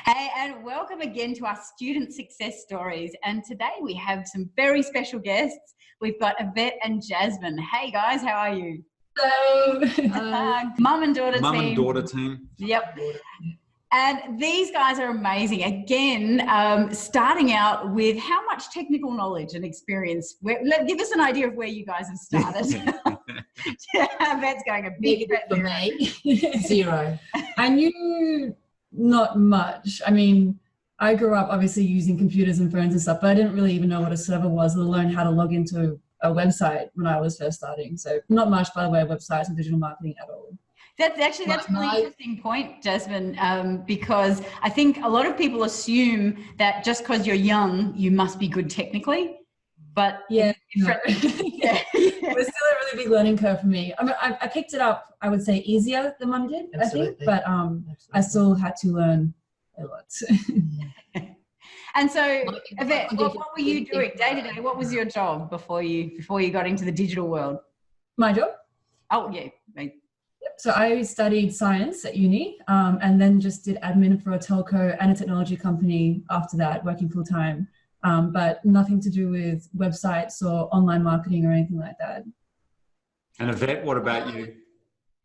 Hey, and welcome again to our student success stories. And today we have some very special guests. We've got Yvette and Jasmine. Hey guys, how are you? Hello. Mum and daughter team. Mum and daughter team. Yep. And these guys are amazing. Again, starting out with how much technical knowledge and experience. Give us an idea of where you guys have started. Yvette's going a big for me. Zero. I knew not much. I mean, I grew up obviously using computers and phones and stuff, but I didn't really even know what a server was, let alone how to log into a website when I was first starting. So not much by the way of websites and digital marketing at all. That's a really interesting point, Jasmine, because I think a lot of people assume that just because you're young, you must be good technically. But yeah, no. It was still a really big learning curve for me. I mean, I picked it up, I would say, easier than Mum did, absolutely. I think, but I still had to learn a lot. And so, Yvette, what were you doing day to day? What was your job before you got into the digital world? My job? Oh, yeah. So I studied science at uni and then just did admin for a telco and a technology company after that, working full time. But nothing to do with websites or online marketing or anything like that. And Yvette, what about you?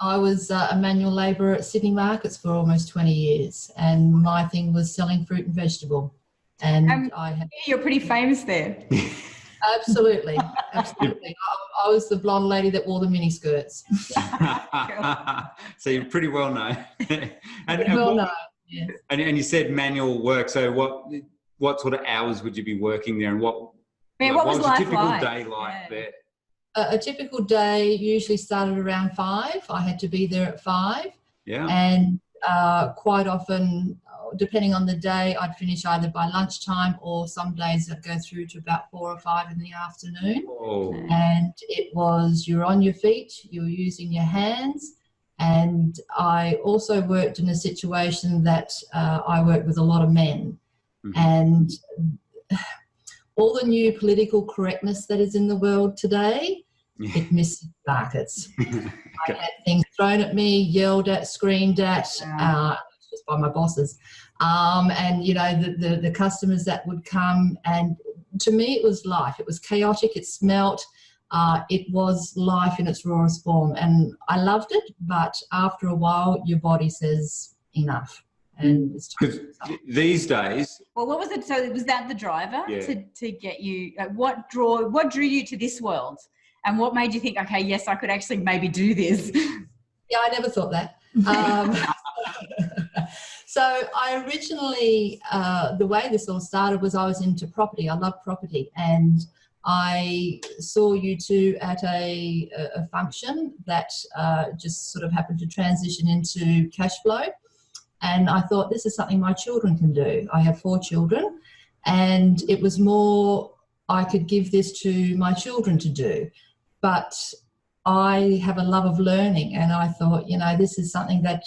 I was a manual labourer at Sydney Markets for almost 20 years, and my thing was selling fruit and vegetable. And you're pretty famous there. Absolutely. I was the blonde lady that wore the mini skirts. So you're pretty well known. Yes. And you said manual work. So what sort of hours would you be working there, and what was a typical day like there? A typical day usually started around 5. I had to be there at 5. Yeah. And quite often, depending on the day, I'd finish either by lunchtime or some days I'd go through to about 4 or 5 in the afternoon. Oh. And it was, you're on your feet, you're using your hands. And I also worked in a situation that I worked with a lot of men. Mm-hmm. And all the new political correctness that is in the world today, it misses markets. Okay. I had things thrown at me, yelled at, screamed at, just by my bosses. And, you know, the customers that would come, and to me it was life. It was chaotic, it smelt, it was life in its rawest form. And I loved it, but after a while your body says enough. And it's these days. Well, what was it? So was that the driver to get you? What drew you to this world, and what made you think, okay, yes, I could actually maybe do this? Yeah, I never thought that. So I originally, the way this all started was I was into property. I love property, and I saw you two at a function that just sort of happened to transition into cash flow. And I thought, this is something my children can do. I have 4 children, and it was more I could give this to my children to do. But I have a love of learning, and I thought, you know, this is something that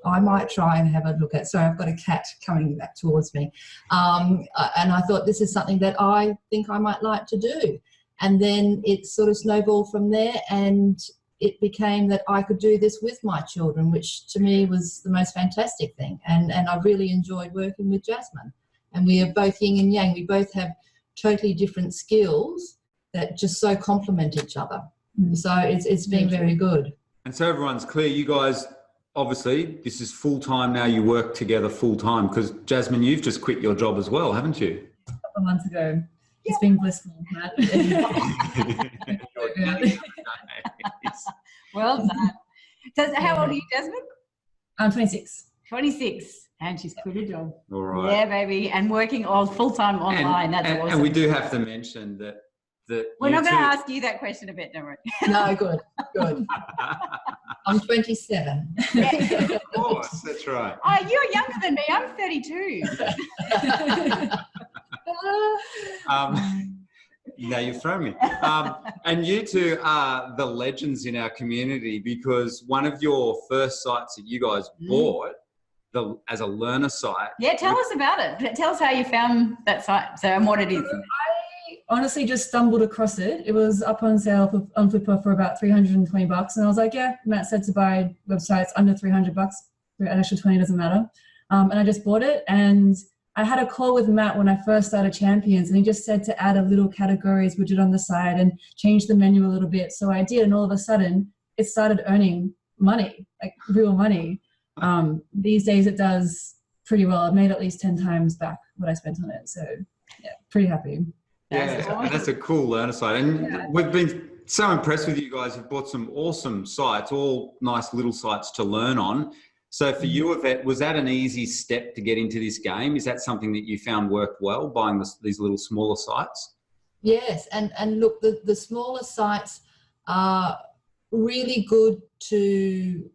I might try and have a look at. Sorry, I've got a cat coming back towards me. And I thought, this is something that I think I might like to do. And then it sort of snowballed from there, and it became that I could do this with my children, which to me was the most fantastic thing. And I really enjoyed working with Jasmine. And we are both yin and yang. We both have totally different skills that just so complement each other. So it's been very good. And so everyone's clear, you guys, obviously, this is full-time now. You work together full-time, because Jasmine, you've just quit your job as well, haven't you? A couple of months ago. It's been blissful, Matt. Well done. So how old are you, Jasmine? I'm 26. 26. And she's quit her job. All right. Yeah, baby. And working all full-time online. That's awesome. And we do have to mention that we're not going to ask you that question a bit, don't worry. No, good. I'm 27. Yeah, of course, that's right. Oh, you're younger than me. I'm 32. Now you've thrown me. And you two are the legends in our community, because one of your first sites that you guys bought as a learner site. Yeah, tell us about it. Tell us how you found that site and what it is. I honestly just stumbled across it. It was up on sale on Flipper for about $320, and I was like, yeah, Matt said to buy websites under $300, an extra 20 doesn't matter. and I just bought it. And I had a call with Matt when I first started Champions, and he just said to add a little categories widget on the side and change the menu a little bit. So I did, and all of a sudden it started earning money, like real money. These days it does pretty well. I've made at least 10 times back what I spent on it. So yeah, pretty happy. Yeah, that's a cool learner site. And we've been so impressed with you guys. You've bought some awesome sites, all nice little sites to learn on. So for you, Yvette, was that an easy step to get into this game? Is that something that you found worked well, buying these little smaller sites? Yes, and look, the smaller sites are really good to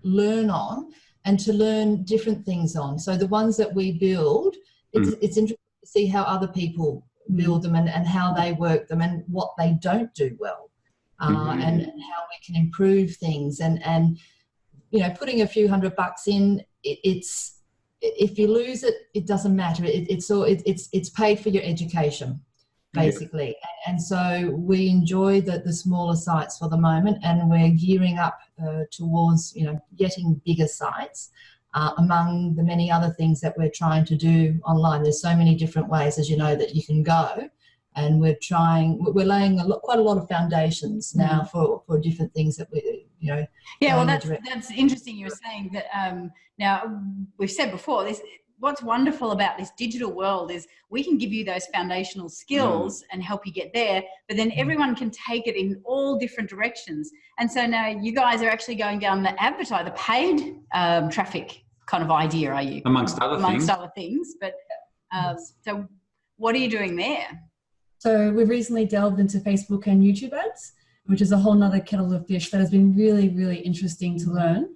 learn on and to learn different things on. So the ones that we build, it's interesting to see how other people build them and how they work them and what they don't do well, and how we can improve things. And you know, putting a few $100 in, it's if you lose it, it doesn't matter. It's paid for your education, basically. Yeah. And so we enjoy the smaller sites for the moment, and we're gearing up towards, you know, getting bigger sites. Among the many other things that we're trying to do online, there's so many different ways, as you know, that you can go, and we're laying quite a lot of foundations now for different things that we, you know. Yeah, well, that's interesting. You were saying that now we've said before this. What's wonderful about this digital world is we can give you those foundational skills and help you get there, but then everyone can take it in all different directions. And so now you guys are actually going down the paid traffic kind of idea, are you? Amongst other things. But so what are you doing there? So we've recently delved into Facebook and YouTube ads, which is a whole nother kettle of fish that has been really, really interesting to learn.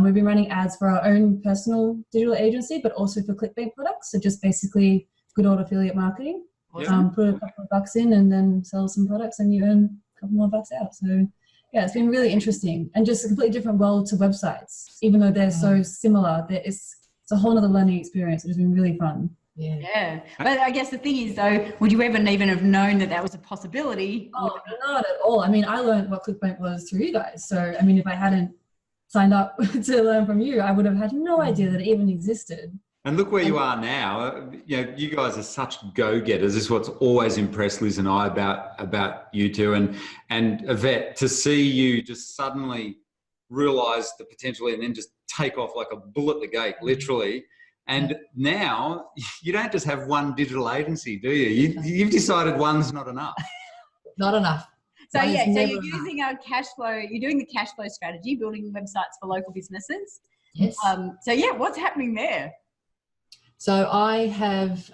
We've been running ads for our own personal digital agency, but also for ClickBank products. So just basically good old affiliate marketing. Awesome. Put a couple of bucks in and then sell some products and you earn a couple more bucks out. So yeah, it's been really interesting, and just a completely different world to websites, even though they're so similar. It's a whole other learning experience, which has been really fun. Yeah. But I guess the thing is, though, would you ever even have known that was a possibility? Oh, not at all. I mean, I learned what ClickBank was through you guys. So, I mean, if I hadn't signed up to learn from you, I would have had no idea that it even existed. And look where you are now. You know, you guys are such go-getters. This is what's always impressed Liz and I about you two. And Yvette, to see you just suddenly realise the potential and then just take off like a bull at the gate, literally. And now you don't just have one digital agency, do you? You've decided one's not enough. Not enough. So yeah, so you're using our cash flow, you're doing the cash flow strategy, building websites for local businesses. Yes. So yeah, what's happening there? So I have,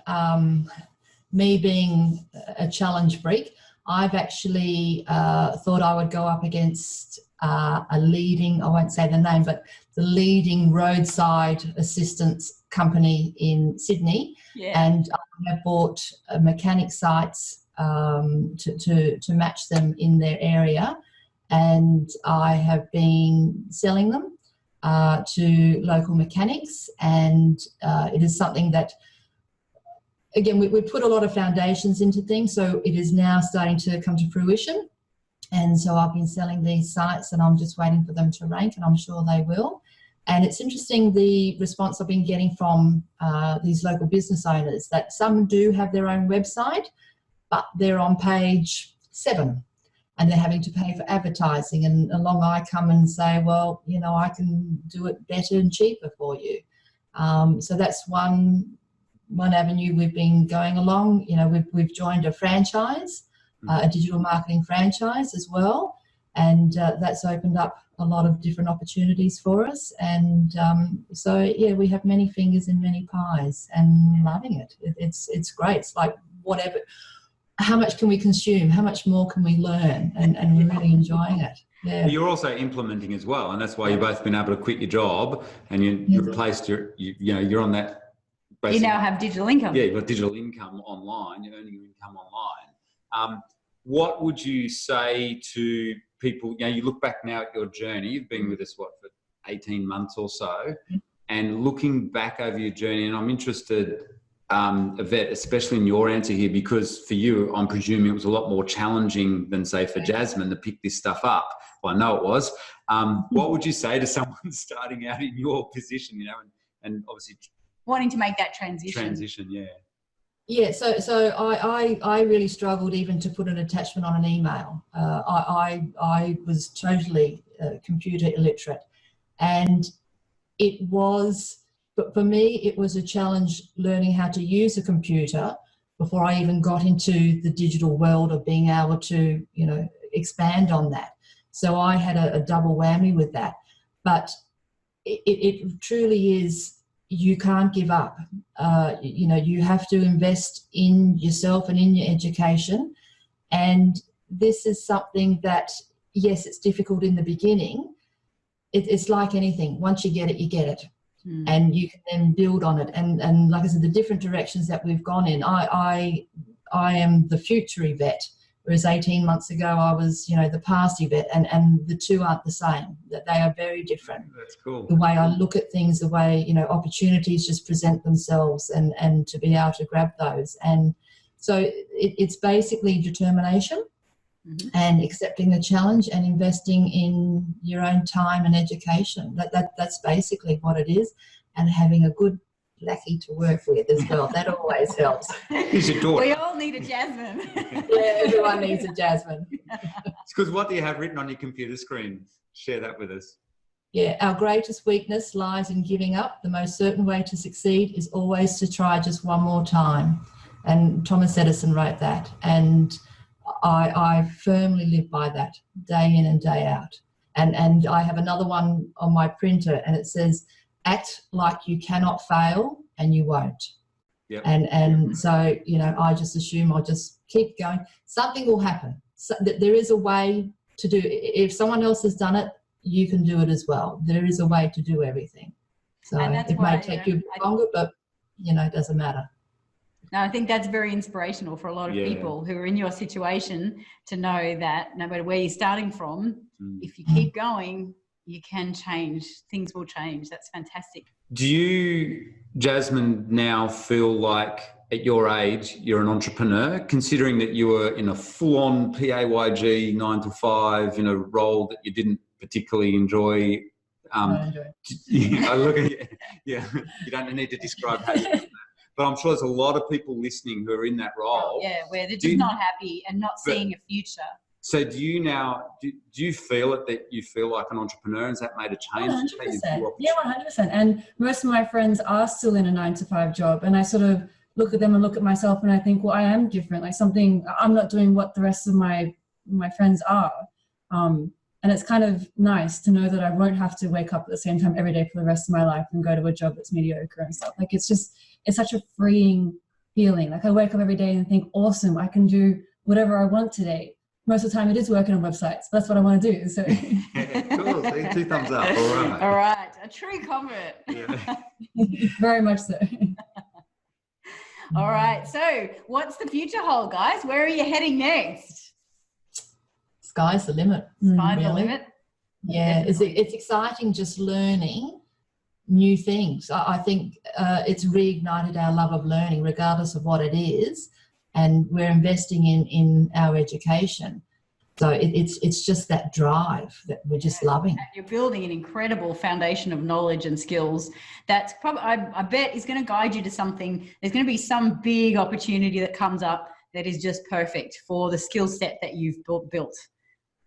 me being a challenge freak, I've actually thought I would go up against a leading, I won't say the name, but the leading roadside assistance company in Sydney. Yeah. And I have bought mechanic sites to match them in their area, and I have been selling them to local mechanics, and it is something that, again, we put a lot of foundations into things, so it is now starting to come to fruition. And so I've been selling these sites, and I'm just waiting for them to rank, and I'm sure they will. And it's interesting, the response I've been getting from these local business owners, that some do have their own website, but they're on page 7 and they're having to pay for advertising. And along I come and say, well, you know, I can do it better and cheaper for you. So that's one avenue we've been going along. You know, we've joined a franchise, a digital marketing franchise as well. And that's opened up a lot of different opportunities for us. And so, yeah, we have many fingers in many pies and loving it. It's great. It's like whatever, how much can we consume? How much more can we learn? And we're really enjoying it. Yeah. You're also implementing as well. And that's why you've both been able to quit your job and you replaced you're on that. You now have digital income. Yeah, you've got digital income online. You're earning your income online. What would you say to people? You know, you look back now at your journey. You've been with us, for 18 months or so, and looking back over your journey. And I'm interested, Yvette, especially in your answer here, because for you, I'm presuming it was a lot more challenging than, say, for Jasmine to pick this stuff up. Well, I know it was. What would you say to someone starting out in your position? You know, and obviously wanting to make that transition. Transition, yeah. Yeah, so I really struggled even to put an attachment on an email. I was totally computer illiterate, and but for me, it was a challenge learning how to use a computer before I even got into the digital world of being able to, expand on that. So I had a double whammy with that. But it truly is, you can't give up. You have to invest in yourself and in your education. And this is something that, yes, it's difficult in the beginning. It's like anything. Once you get it, you get it. And you can then build on it. And like I said, the different directions that we've gone in, I am the future vet, whereas 18 months ago I was, the past vet, and the two aren't the same. That they are very different. That's cool. The way I look at things, the way, opportunities just present themselves, and to be able to grab those. And so it's basically determination. And accepting the challenge and investing in your own time and education. That's basically what it is, and having a good lackey to work with as well. That always helps. Who's your daughter? We all need a Jasmine. Yeah, everyone needs a Jasmine. It's because what do you have written on your computer screen? Share that with us. Yeah, our greatest weakness lies in giving up. The most certain way to succeed is always to try just one more time. And Thomas Edison wrote that. And I firmly live by that day in and day out. And I have another one on my printer, and it says, act like you cannot fail and you won't. Yep. And so, I just assume I'll just keep going. Something will happen. So there is a way to do it. If someone else has done it, you can do it as well. There is a way to do everything. So it may take you longer, but, it doesn't matter. No, I think that's very inspirational for a lot of people who are in your situation, to know that no matter where you're starting from, if you keep going, you can change. Things will change. That's fantastic. Do you, Jasmine, now feel like at your age you're an entrepreneur, considering that you were in a full-on PAYG 9 to 5 in a role that you didn't particularly enjoy? I look at you. Yeah, you don't need to describe how you do that. But I'm sure there's a lot of people listening who are in that role. Yeah, where they're just not happy and not seeing a future. So do you now, do you feel it that you feel like an entrepreneur? Has that made a change? 100%. Yeah, 100%. And most of my friends are still in a 9 to 5 job. And I sort of look at them and look at myself and I think, well, I am different. Like I'm not doing what the rest of my friends are. And it's kind of nice to know that I won't have to wake up at the same time every day for the rest of my life and go to a job that's mediocre and stuff. Like it's such a freeing feeling. Like I wake up every day and think, awesome, I can do whatever I want today. Most of the time it is working on websites. But that's what I want to do. So cool. So 2 thumbs up. All right. All right. A true convert. Yeah. Very much so. All right. So what's the future hold, guys? Where are you heading next? Sky's the limit. Sky's the limit. Yeah, it's exciting just learning new things. I think it's reignited our love of learning, regardless of what it is, and we're investing in our education. So it's just that drive that we're just loving. You're building an incredible foundation of knowledge and skills that's probably, I bet, is going to guide you to something. There's going to be some big opportunity that comes up that is just perfect for the skill set that you've built.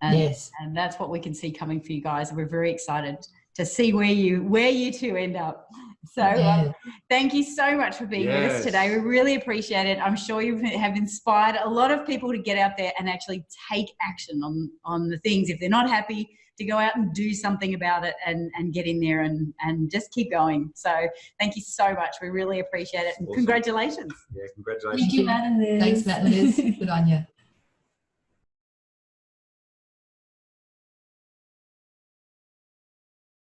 Yes. And that's what we can see coming for you guys. We're very excited to see where you two end up. So thank you so much for being with us today. We really appreciate it. I'm sure you have inspired a lot of people to get out there and actually take action on the things. If they're not happy, to go out and do something about it and get in there and just keep going. So thank you so much. We really appreciate it. And congratulations. Yeah, congratulations. Thank you, Matt and Liz. Thanks, Matt and Liz. Good on you.